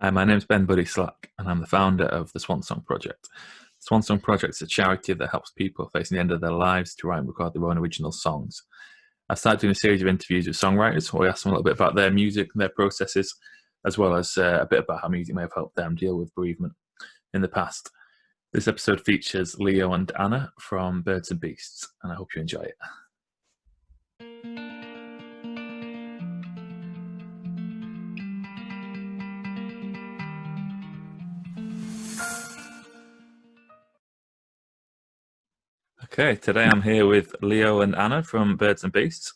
Hi, my name's Ben Buddy Slack, and I'm the founder of the Swan Song Project. The Swan Song Project is a charity that helps people facing the end of their lives to write and record their own original songs. I started doing a series of interviews with songwriters where I asked them a little bit about their music and their processes, as well as a bit about how music may have helped them deal with bereavement in the past. This episode features Leo and Anna from Birds and Beasts, and I hope you enjoy it. Okay, today I'm here with Leo and Anna from Birds and Beasts.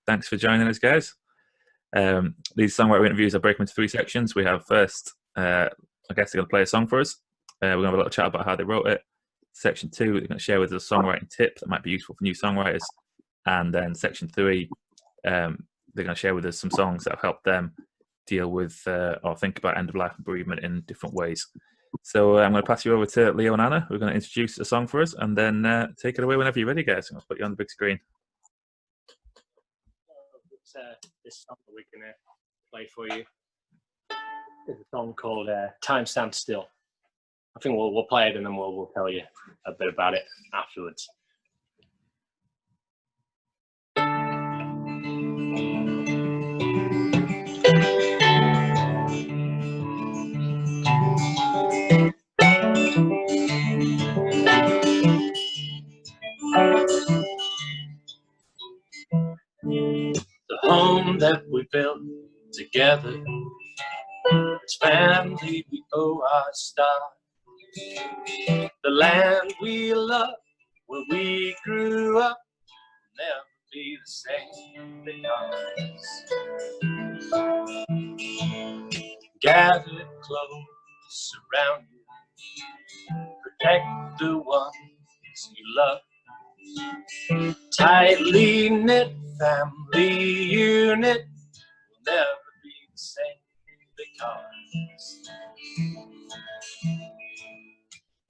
Thanks for joining us, guys. These songwriter interviews I break them into three sections. We have first, I guess they're going to play a song for us. We're going to have a little chat about how they wrote it. Section 2, they're going to share with us a songwriting tip that might be useful for new songwriters. And then section 3, they're going to share with us some songs that have helped them deal with or think about end of life and bereavement in different ways. So I'm going to pass you over to Leo and Anna. We're going to introduce a song for us and then take it away whenever you're ready, guys. I'll put you on the big screen. This song that we're going to play for you is a song called Time Stands Still. I think we'll play it and then we'll tell you a bit about it afterwards. The home that we built together, it's family we owe our start. The land we love, where we grew up, will never be the same because gathered close around you, protect the ones you love. Tightly knit family unit will never be the same because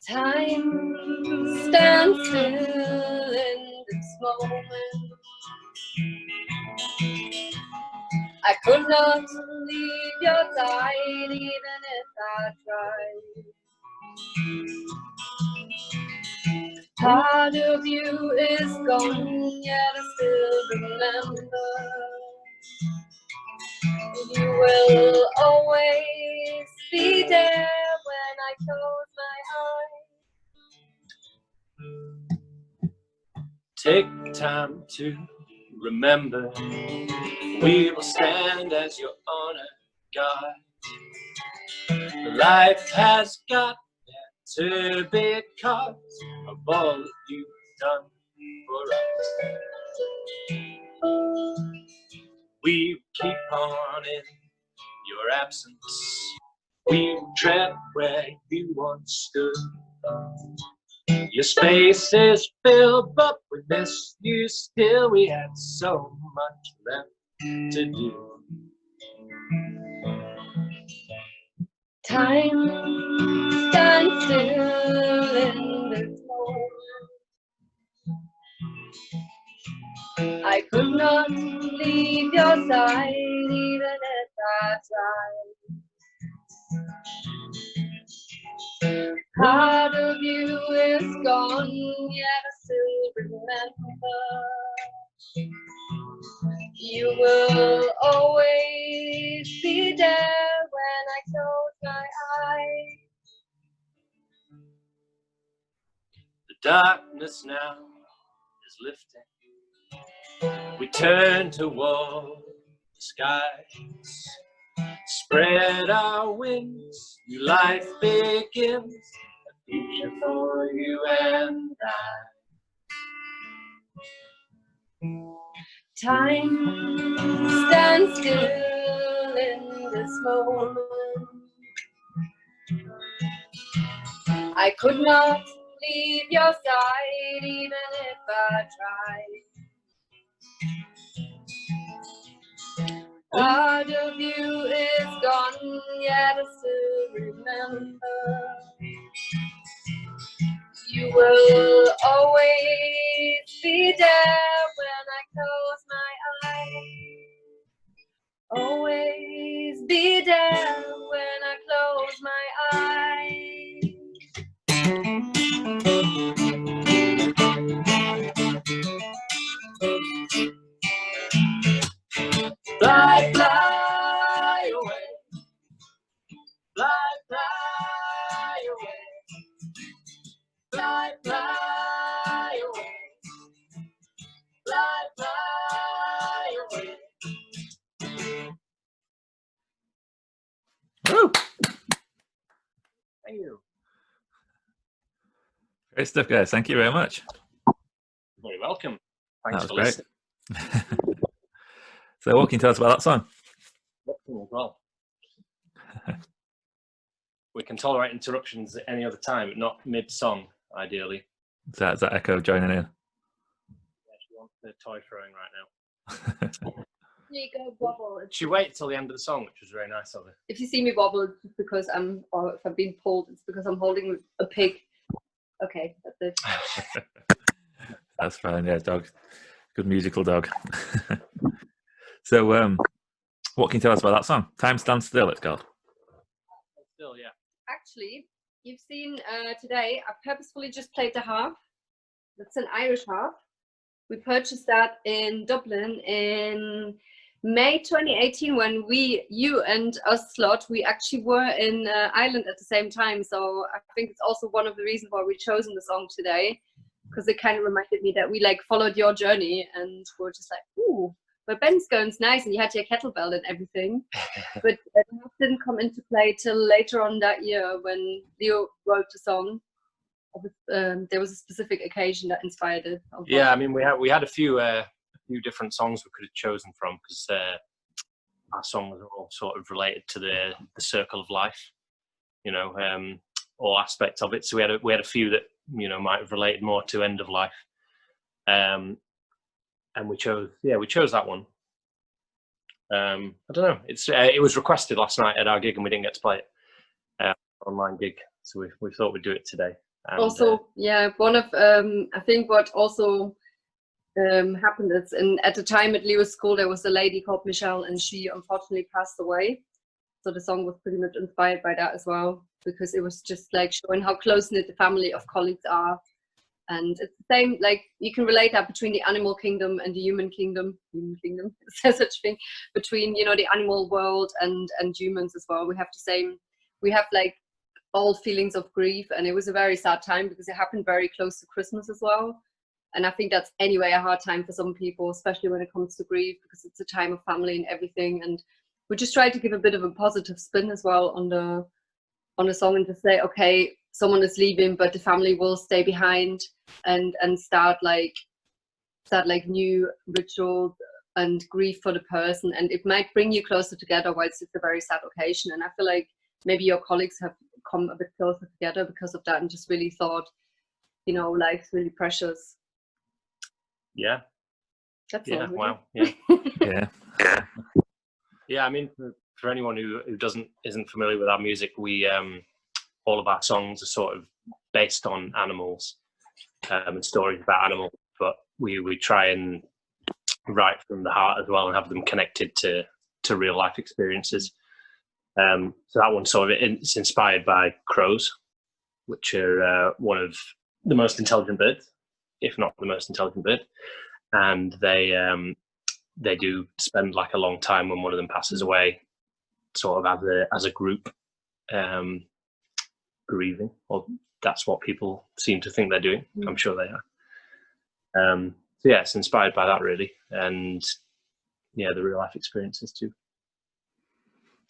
time stands still in this moment. I could not leave your side even if I tried. Part of you is gone, yet I still remember. You will always be there when I close my eyes. take time to remember. We will stand as your honor, God. Life has got better because of all that you've done for us. We keep on in your absence. We will tread where you once stood. Your space is filled, but we miss you still. We had so much left to do. Time stands still in this moment. I could not leave your side even if I tried. Part of you is gone, yet I still remember. You will always be there when I close my eyes. The darkness now is lifting. We turn toward the skies. Spread our wings, new life begins. A future for you and I. Time stands still in this moment. I could not leave your side even if I tried. Part of you is gone, yet I still remember. You will always be there when I close my eyes. Always be there when I close Fly, fly away. Fly, fly away. Woo! Thank you. Great stuff, guys. Thank you very much. Very welcome. Thanks That for was listening. great. So what can you tell us about that song? As well. We can tolerate interruptions at any other time, not mid-song, ideally. Is that Echo joining in? Yeah, she wants the toy throwing right now. Here you go, wobble. She waited till the end of the song, which was very nice of her. If you see me wobble, it's just because or if I'm being pulled, it's because I'm holding a pig. Okay, that's it. That's fine. Yeah, dog. Good musical dog. So, what can you tell us about that song? Time Stands Still, it's called. Still, yeah. Actually, you've seen today, I purposefully just played the harp. That's an Irish harp. We purchased that in Dublin in May 2018 when you and us, Slot, we actually were in Ireland at the same time. So I think it's also one of the reasons why we've chosen the song today, because it kind of reminded me that we like followed your journey and we're just like, ooh, but Benskone's nice and you had your kettlebell and everything. But it didn't come into play till later on that year when Leo wrote the song. There was a specific occasion that inspired it. Yeah, I mean, we had a few different songs we could have chosen from because our songs are all sort of related to the circle of life, you know, all aspects of it. So we had a few that, you know, might have related more to end of life, and we chose that one. I don't know. It was requested last night at our gig and we didn't get to play it, online gig, so we thought we'd do it today. And, also, one of I think what also happened is at the time at Leo's school there was a lady called Michelle and she unfortunately passed away. So the song was pretty much inspired by that as well, because it was just like showing how close-knit the family of colleagues are. And it's the same, like you can relate that between the animal kingdom and the human kingdom, is there such a thing, between, you know, the animal world and humans as well. We have like all feelings of grief, and it was a very sad time because it happened very close to Christmas as well. And I think that's anyway a hard time for some people, especially when it comes to grief, because it's a time of family and everything. And we just try to give a bit of a positive spin as well on the song and to say, okay, someone is leaving, but the family will stay behind and start like new rituals and grief for the person, and it might bring you closer together whilst it's a very sad occasion. And I feel like maybe your colleagues have come a bit closer together because of that and just really thought, you know, life's really precious. Yeah. That's yeah. all. Wow. Yeah. Yeah. Yeah. I mean, for anyone who isn't familiar with our music, we all of our songs are sort of based on animals and stories about animals, but we try and write from the heart as well and have them connected to real life experiences. So that one sort of it's inspired by crows, which are one of the most intelligent birds, if not the most intelligent bird, and they do spend like a long time when one of them passes away, sort of as a group, grieving, or that's what people seem to think they're doing. I'm sure they are. So yeah, it's inspired by that really, and yeah, the real life experiences too.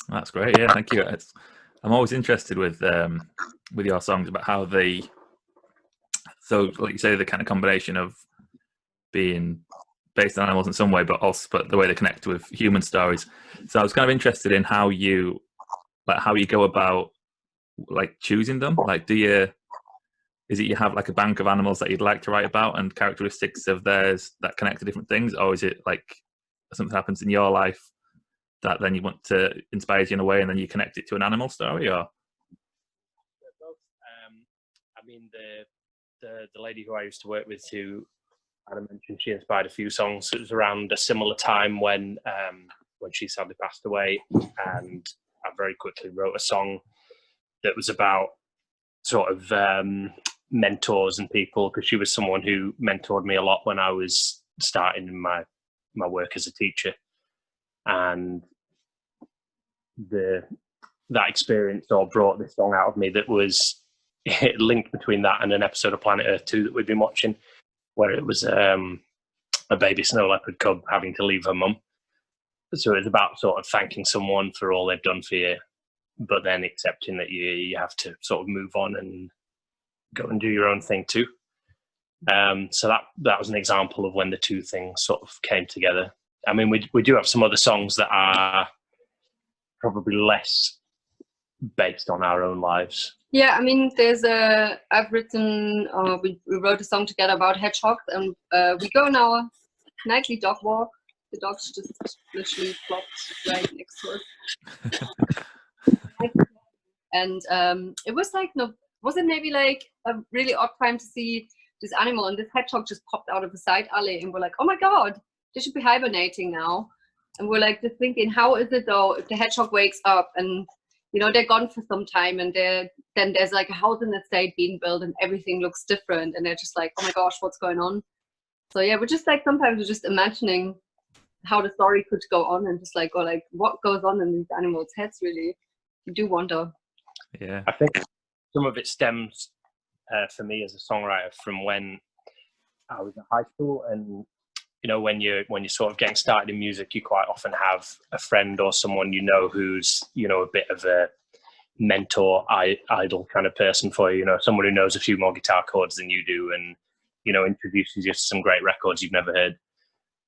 That's great. Yeah, thank you. I'm always interested with your songs about how so like you say, the kind of combination of being based on animals in some way, but the way they connect with human stories. So I was kind of interested in how you go about like choosing them. Like, is it you have like a bank of animals that you'd like to write about and characteristics of theirs that connect to different things, or is it like something happens in your life that then you want to inspire you in a way and then you connect it to an animal story? Or I mean, the lady who I used to work with, who Adam mentioned, she inspired a few songs. It was around a similar time when she sadly passed away, and I very quickly wrote a song that was about sort of mentors and people, because she was someone who mentored me a lot when I was starting in my work as a teacher, and that experience all brought this song out of me that was linked between that and an episode of Planet Earth 2 that we've been watching, where it was a baby snow leopard cub having to leave her mum. So it's about sort of thanking someone for all they've done for you, but then accepting that you have to sort of move on and go and do your own thing too. So that was an example of when the two things sort of came together. I mean, we do have some other songs that are probably less based on our own lives. Yeah, I mean, I've written, we wrote a song together about hedgehogs, and we go on our nightly dog walk. The dog's just literally flopped right next to us. And it was like, was it maybe like a really odd time to see this animal, and this hedgehog just popped out of a side alley, and we're like, oh my God, they should be hibernating now. And we're like just thinking, how is it though if the hedgehog wakes up and, you know, they're gone for some time, and then there's like a house in the estate being built and everything looks different, and they're just like, oh my gosh, what's going on? So yeah, we're just like, sometimes we're just imagining how the story could go on, and just like, go like, what goes on in these animals' heads, really. You do wonder. Yeah. I think some of it stems for me as a songwriter from when I was in high school, and you know, when you're sort of getting started in music, you quite often have a friend or someone you know who's, you know, a bit of a mentor, idol kind of person for you. You know, someone who knows a few more guitar chords than you do, and you know, introduces you to some great records you've never heard.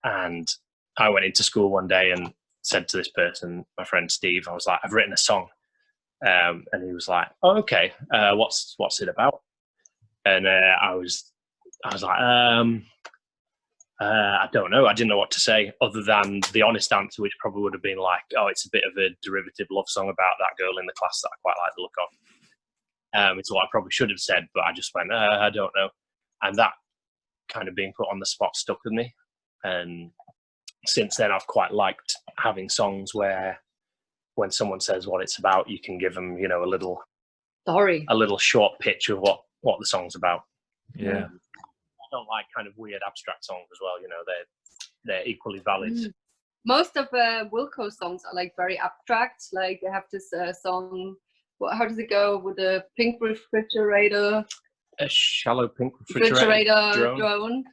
And I went into school one day and said to this person, my friend Steve, I was like, I've written a song, and he was like, oh, okay, what's it about? And I was like, I don't know. I didn't know what to say other than the honest answer, which probably would have been like, oh, it's a bit of a derivative love song about that girl in the class that I quite like the look of. It's what I probably should have said, but I just went, I don't know. And that kind of being put on the spot stuck with me. And since then, I've quite liked having songs where when someone says what it's about, you can give them, you know, a little Story, a little short pitch of what the song's about. Yeah. I don't like kind of weird abstract songs as well. You know, they're equally valid. Most of Wilco's songs are like very abstract. Like they have this song. How does it go with the pink refrigerator? A shallow pink refrigerator drone.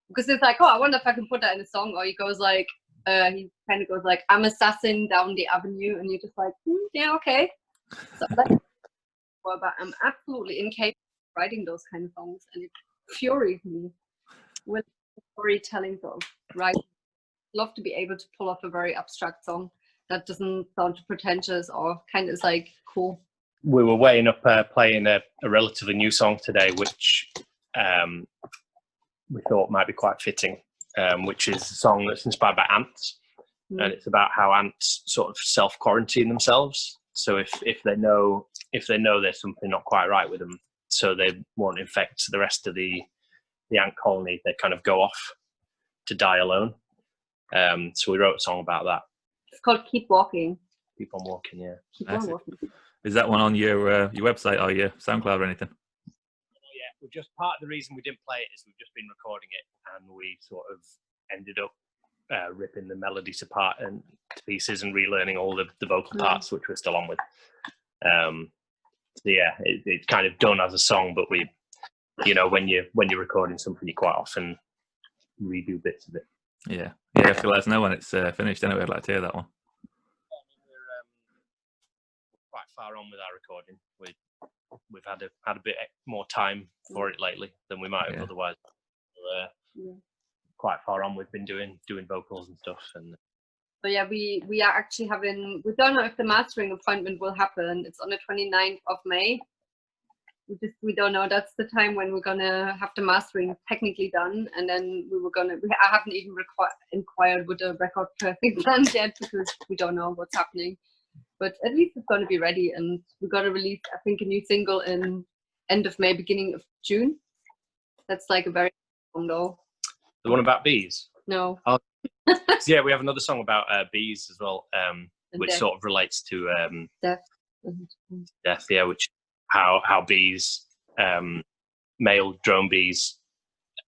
Because it's like, oh, I wonder if I can put that in a song. Or he goes like, he kind of goes like, I'm assassin down the avenue, and you're just like, yeah, okay. So that's but I'm absolutely incapable of writing those kind of songs, and it infuriates me with storytelling sort of writing. Love to be able to pull off a very abstract song that doesn't sound too pretentious or kind of is like cool. We were weighing up playing a relatively new song today, which we thought might be quite fitting, which is a song that's inspired by ants. And it's about how ants sort of self-quarantine themselves. So if they know there's something not quite right with them, so they won't infect the rest of the ant colony, they kind of go off to die alone. So we wrote a song about that. It's called Keep Walking. Keep on walking, yeah. Keep on walking. Is that one on your website or your SoundCloud or anything? Yeah, well, just part of the reason we didn't play it is we've just been recording it, and we sort of ended up ripping the melodies apart and to pieces and relearning all the vocal parts, which we're still on with. So yeah, it's kind of done as a song, but we, you know, when you're recording something, you quite often redo bits of it. Yeah, you have to let us know when it's finished. Anyway, I'd like to hear that one. We're quite far on with our recording. We've had a bit more time for it lately than we might have otherwise. Quite far on. We've been doing vocals and stuff, and so yeah, we are actually we don't know if the mastering appointment will happen. It's on the 29th of May. We don't know. That's the time when we're gonna have the mastering technically done, and then I haven't even inquired with the record perfect planned yet, because we don't know what's happening. But at least it's gonna be ready, and we're gonna release, I think, a new single in end of May, beginning of June. That's like a very long though. The one about bees? No. Oh. Yeah, we have another song about bees as well, which death. Sort of relates to Death. Death, yeah, which how bees, male drone bees,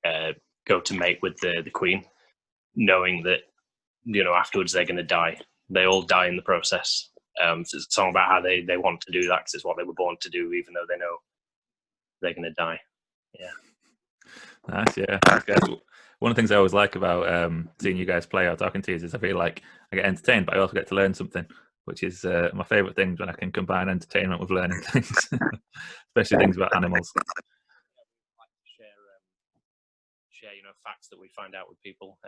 go to mate with the queen, knowing that, you know, afterwards they're going to die. They all die in the process. So it's a song about how they want to do that because it's what they were born to do, even though they know they're going to die. Yeah. Nice, yeah. One of the things I always like about seeing you guys play or talking to you is I feel like I get entertained, but I also get to learn something, which is my favourite things when I can combine entertainment with learning things, especially things about animals. Share facts that we find out with people.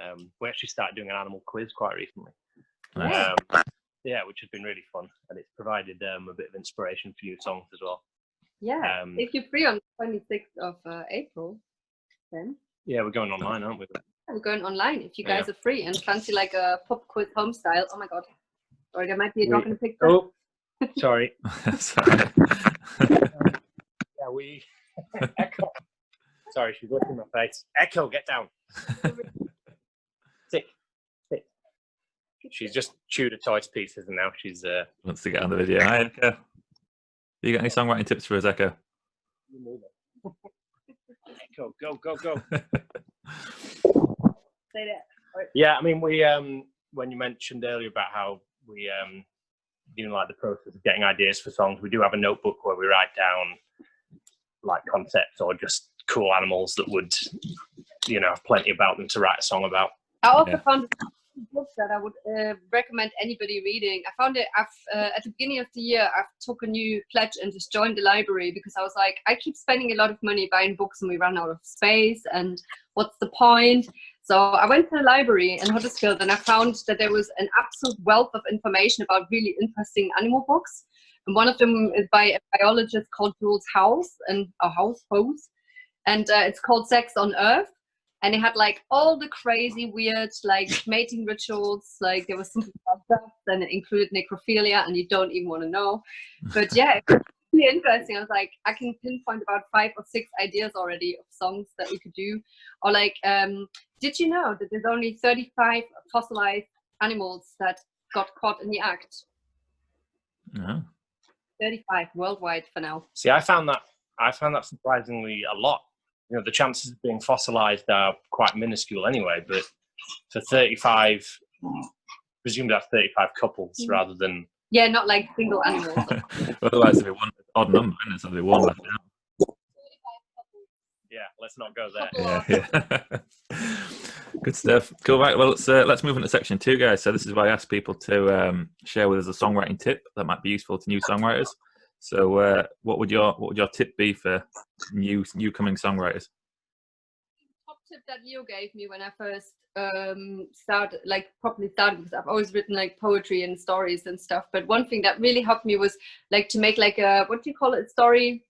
We actually started doing an animal quiz quite recently. Nice. Which has been really fun, and it's provided a bit of inspiration for new songs as well. Yeah, if you're free on the 26th of April, then. Yeah, we're going online, aren't we? We're going online if you guys are free and fancy like a pop quiz home style. Oh my god. Or there might be a dog in the picture. Oh, sorry. Sorry. We... Echo. Sorry, she's looking in my face. Echo, get down. Sit. She's just chewed a toy to pieces and now she's... Wants to get on the video. Hi, Echo. You got any songwriting tips for us, Echo? Echo, go. Say that. Yeah, I mean, we when you mentioned earlier about how we like the process of getting ideas for songs, we do have a notebook where we write down like concepts or just cool animals that would have plenty about them to write a song about. I also found books that I would recommend anybody reading. I found it at the beginning of the year. I took a new pledge and just joined the library because I was like, I keep spending a lot of money buying books and we run out of space and what's the point? So I went to the library in Huddersfield and I found that there was an absolute wealth of information about really interesting animal books. And one of them is by a biologist called Jules House, and it's called Sex on Earth. And it had like all the crazy, weird, like mating rituals. Like there was something about that, and it included necrophilia, and you don't even want to know. But yeah, it was really interesting. I was like, I can pinpoint about 5 or 6 ideas already of songs that we could do. Or like, did you know that there's only 35 fossilized animals that got caught in the act? No. 35 worldwide for now. See, I found that surprisingly a lot. The chances of being fossilized are quite minuscule anyway, but for 35, presumed to have 35 couples rather than... Yeah, not like single animals. Otherwise, it'd be one odd number, isn't it? So there'd be one left out. Yeah, let's not go there. Yeah. Good stuff. Cool. Right. Well, let's move into section 2, guys. So this is where I ask people to share with us a songwriting tip that might be useful to new songwriters. So, what would your tip be for newcoming songwriters? Top tip that Leo gave me when I first started, because I've always written like poetry and stories and stuff. But one thing that really helped me was like to make like a, what do you call it? Story.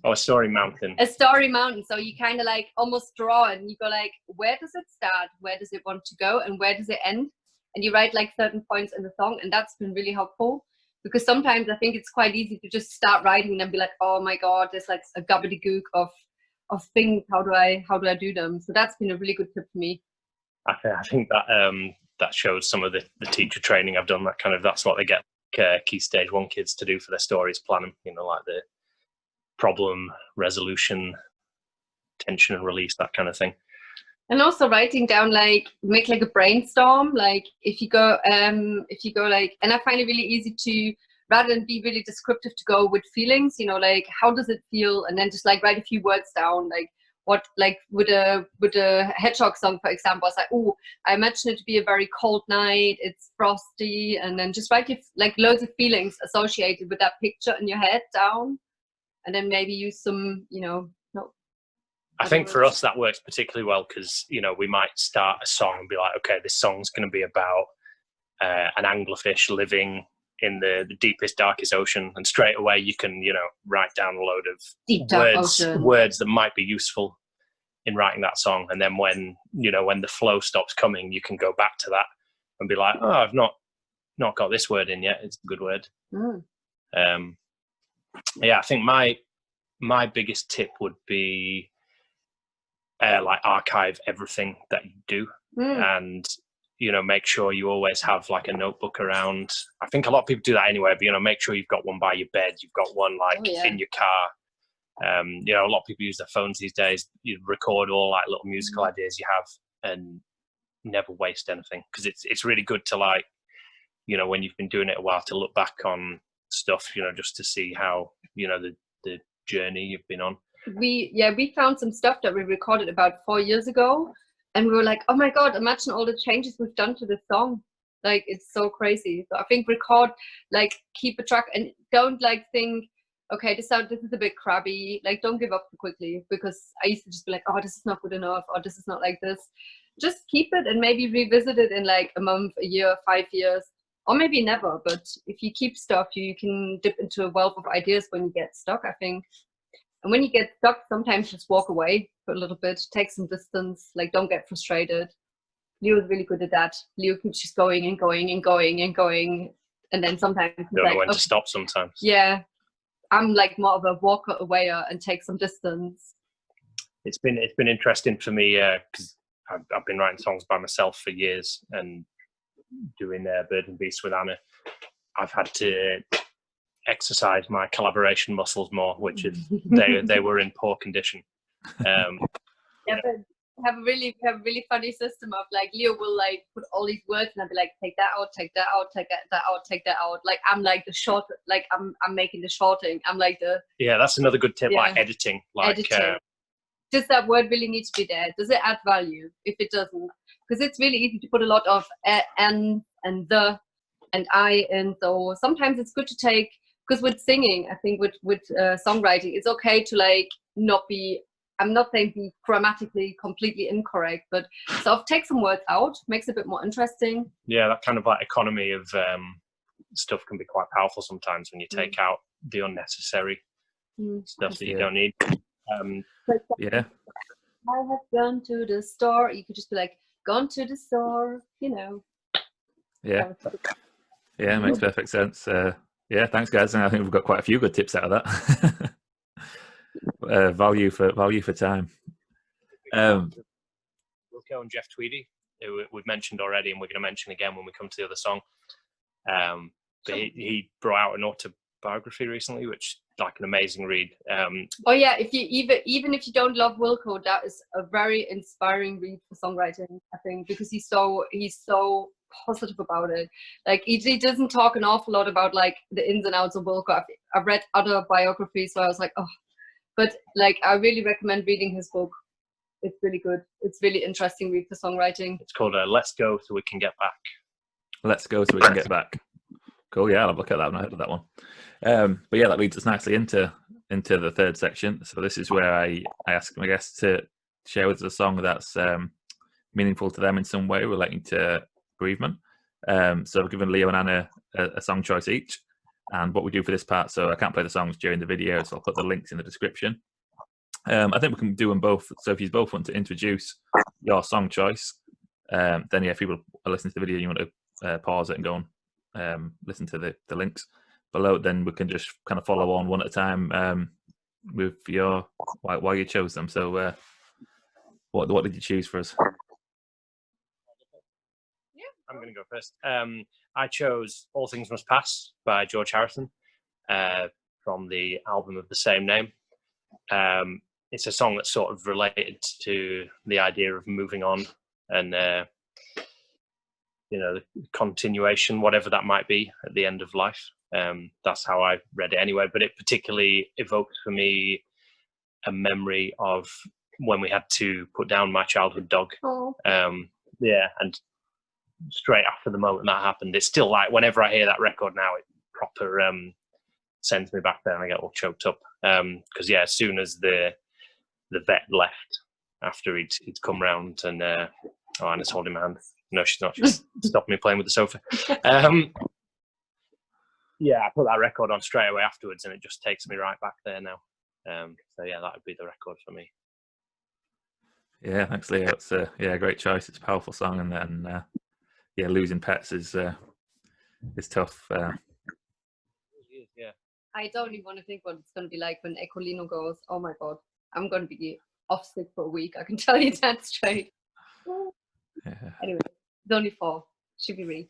Oh, a story mountain. A story mountain. So you kind of like almost draw and you go like, where does it start? Where does it want to go? And where does it end? And you write like certain points in the song, and that's been really helpful. Because sometimes I think it's quite easy to just start writing and then be like, oh my god, there's like a gobbledygook of things. How do I do them? So that's been a really good tip for me. I think that shows some of the teacher training I've done. That's what they get Key Stage 1 kids to do for their stories, plan them. Like the problem resolution, tension and release, that kind of thing. And also writing down, like, make like a brainstorm. Like if you go like, and I find it really easy to, rather than be really descriptive, to go with feelings, like how does it feel? And then just like write a few words down, like what, like with a hedgehog song, for example, I was like, oh, I imagine it to be a very cold night, it's frosty, and then just write like loads of feelings associated with that picture in your head down, and then maybe use some, I think for us that works particularly well because, we might start a song and be like, okay, this song's going to be about an anglerfish living in the deepest, darkest ocean. And straight away you can, write down a load of words that might be useful in writing that song. And then when the flow stops coming, you can go back to that and be like, oh, I've not got this word in yet. It's a good word. Yeah, I think my biggest tip would be, like archive everything that you do and make sure you always have like a notebook around. I think a lot of people do that anyway, but make sure you've got one by your bed, you've got one in your car. A lot of people use their phones these days. You record all like little musical ideas you have and never waste anything, because it's really good to like when you've been doing it a while to look back on stuff, just to see how the journey you've been on? We found some stuff that we recorded about 4 years ago, and we were like, oh my god, imagine all the changes we've done to this song. Like, it's so crazy. So I think record, like, keep a track, and don't like think, okay, this is a bit crabby. Like, don't give up too quickly, because I used to just be like, oh, this is not good enough, or this is not like this. Just keep it and maybe revisit it in like a month, a year, 5 years, or maybe never. But if you keep stuff, you can dip into a wealth of ideas when you get stuck, I think. And when you get stuck, sometimes just walk away for a little bit, take some distance, like, don't get frustrated. Leo's really good at that. Leo keeps just going and going and going and going. And then sometimes he's Don't like, know when okay, to stop sometimes. yeah, I'm like more of a walker awayer and take some distance. It's been interesting for me because I've been writing songs by myself for years and doing Bird and Beast with Anna. I've had to exercise my collaboration muscles more, which is they were in poor condition. Yeah, but have a really funny system of like, Leo will like put all these words and I'll be like, take that out, take that out, take that out, take that out. Like, I'm like the short, like I'm making the shorting. I'm like the that's another good tip, yeah, like editing. Like editing. Does that word really need to be there? Does it add value? If it doesn't, because it's really easy to put a lot of and the and I, and so sometimes it's good to take, because with singing, I think with songwriting, it's okay to like not be, I'm not saying be grammatically completely incorrect, but sort of take some words out, makes it a bit more interesting. Yeah, that kind of like economy of stuff can be quite powerful sometimes when you take out the unnecessary stuff that you don't need. Yeah. I have gone to the store. You could just be like, gone to the store, you know. Yeah. Yeah, makes perfect sense. Yeah, thanks, guys. And I think we've got quite a few good tips out of that. Value for time. Wilco and Jeff Tweedy, who we've mentioned already, and we're going to mention again when we come to the other song. But he brought out an autobiography recently, which is like an amazing read. Oh yeah, if you even if you don't love Wilco, that is a very inspiring read for songwriting, I think, because he's so positive about it. Like, he doesn't talk an awful lot about like the ins and outs of Wilco. I've read other biographies, so I was like, oh, but like, I really recommend reading his book. It's really good. It's really interesting read for songwriting. It's called Let's Go So We Can Get Back. Let's Go So We Can Get Back. Cool. Yeah, I'll look at that. I've not heard of that one. But yeah, that leads us nicely into the third section. So this is where I ask my guests to share with us a song that's meaningful to them in some way relating to bereavement. So I've given Leo and Anna a song choice each. And what we do for this part, so I can't play the songs during the video, so I'll put the links in the description. I think we can do them both. So if you both want to introduce your song choice, then yeah, if people are listening to the video, you want to pause it and go and listen to the links below, then we can just kind of follow on one at a time with your why you chose them. So what did you choose for us? I'm going to go first. I chose All Things Must Pass by George Harrison from the album of the same name. It's a song that's sort of related to the idea of moving on and, the continuation, whatever that might be at the end of life. That's how I read it anyway, but it particularly evoked for me a memory of when we had to put down my childhood dog. Oh. And straight after the moment that happened, it's still like, whenever I hear that record now, it proper sends me back there and I get all choked up. Because as soon as the vet left after he'd come round and Anna's holding my hand. No, she's not. She's stopped me playing with the sofa. I put that record on straight away afterwards, and it just takes me right back there now. So that would be the record for me. Yeah, thanks, Leo. It's a great choice. It's a powerful song, and then losing pets is tough. I don't even want to think what it's going to be like when Ecolino goes. Oh my god, I'm going to be off sick for a week. I can tell you that straight. Yeah. Anyway, it's only 4. Should be read.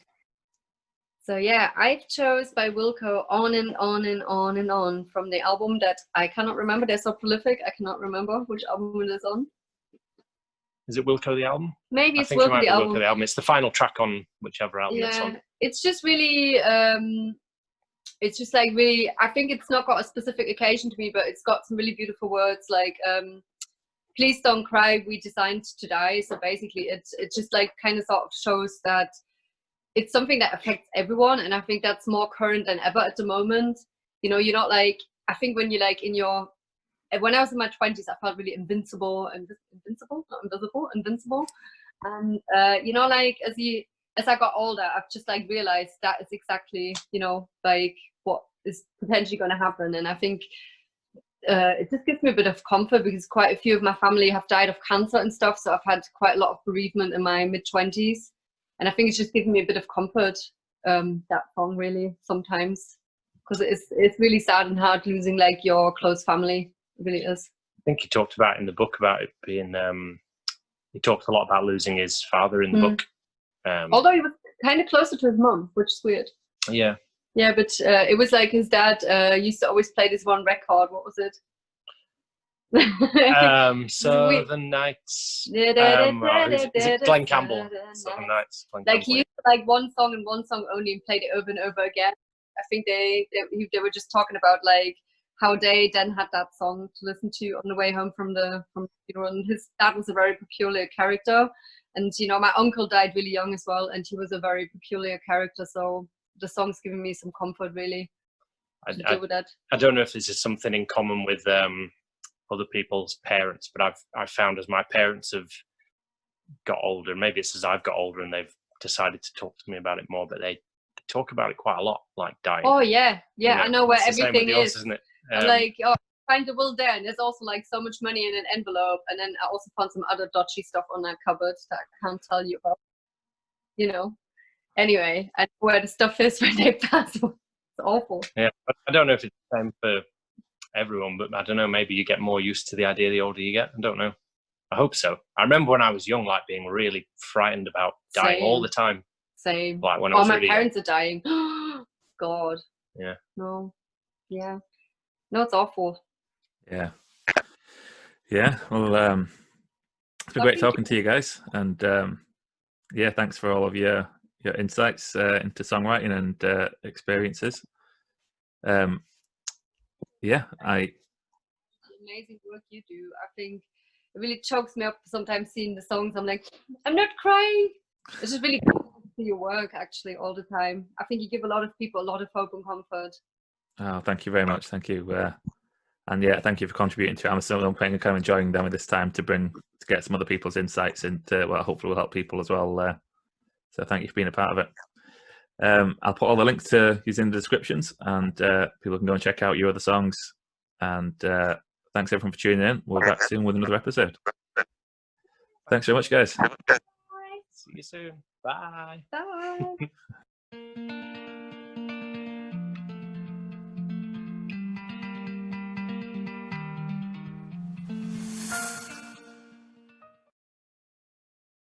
So yeah, I chose by Wilco On and On and On and On from the album that I cannot remember. They're so prolific, I cannot remember which album it is on. Is it Wilco the album? Maybe it's Wilco the album. Wilco the album. It's the final track on whichever album it's on. It's just really it's just like really, I think it's not got a specific occasion to me, but it's got some really beautiful words like, please don't cry, we designed to die. So basically it's just like kind of sort of shows that it's something that affects everyone. And I think that's more current than ever at the moment. You know, you're not like, I think when you're like when I was in my 20s, I felt really invincible. And you know, like as I got older, I've just like realized that is exactly, you know, like what is potentially going to happen. And I think it just gives me a bit of comfort because quite a few of my family have died of cancer and stuff. So I've had quite a lot of bereavement in my mid-20s. And I think it's just given me a bit of comfort, that song really sometimes. Because it's really sad and hard losing like your close family. It really is. I think he talked about in the book about it being, he talked a lot about losing his father in the book. Although he was kind of closer to his mum, which is weird. Yeah. Yeah, but it was like his dad used to always play this one record. What was it? Southern Nights. Is it Glenn Campbell? Southern Nights. Like he used to like one song and one song only and played it over and over again. I think they were just talking about like how they then had that song to listen to on the way home from the funeral. And his dad was a very peculiar character. And, you know, my uncle died really young as well. And he was a very peculiar character. So the song's giving me some comfort, really, to deal with that. I don't know if this is something in common with other people's parents, but I've found as my parents have got older, maybe it's as I've got older and they've decided to talk to me about it more, but they talk about it quite a lot, like dying. Oh, yeah. Yeah, you know, I know where everything yours, isn't it? I'm like, oh, find the will there, and there's also like so much money in an envelope, and then I also found some other dodgy stuff on that cupboard that I can't tell you about, you know. Anyway, I know where the stuff is when they pass. It's awful. Yeah, but I don't know if it's the same for everyone, but I don't know, maybe you get more used to the idea the older you get. I don't know. I hope so. I remember when I was young, like being really frightened about dying all the time. Same. Like when I was my really parents are dying. God. Yeah. No. Yeah. No, it's awful. Yeah. Yeah. Well, it's been great talking to you guys, and yeah, thanks for all of your insights into songwriting and experiences. Yeah, amazing work you do. I think it really chokes me up sometimes seeing the songs. I'm like, I'm not crying. It's just really cool to see your work actually all the time. I think you give a lot of people a lot of hope and comfort. Oh, thank you very much. Thank you. And yeah, thank you for contributing to it. I'm still kind of enjoying them at this time to get some other people's insights into, well, hopefully will help people as well. So thank you for being a part of it. I'll put all the links to use in the descriptions, and people can go and check out your other songs. And thanks everyone for tuning in. We'll be back soon with another episode. Thanks very much, guys. See you soon. Bye. Bye.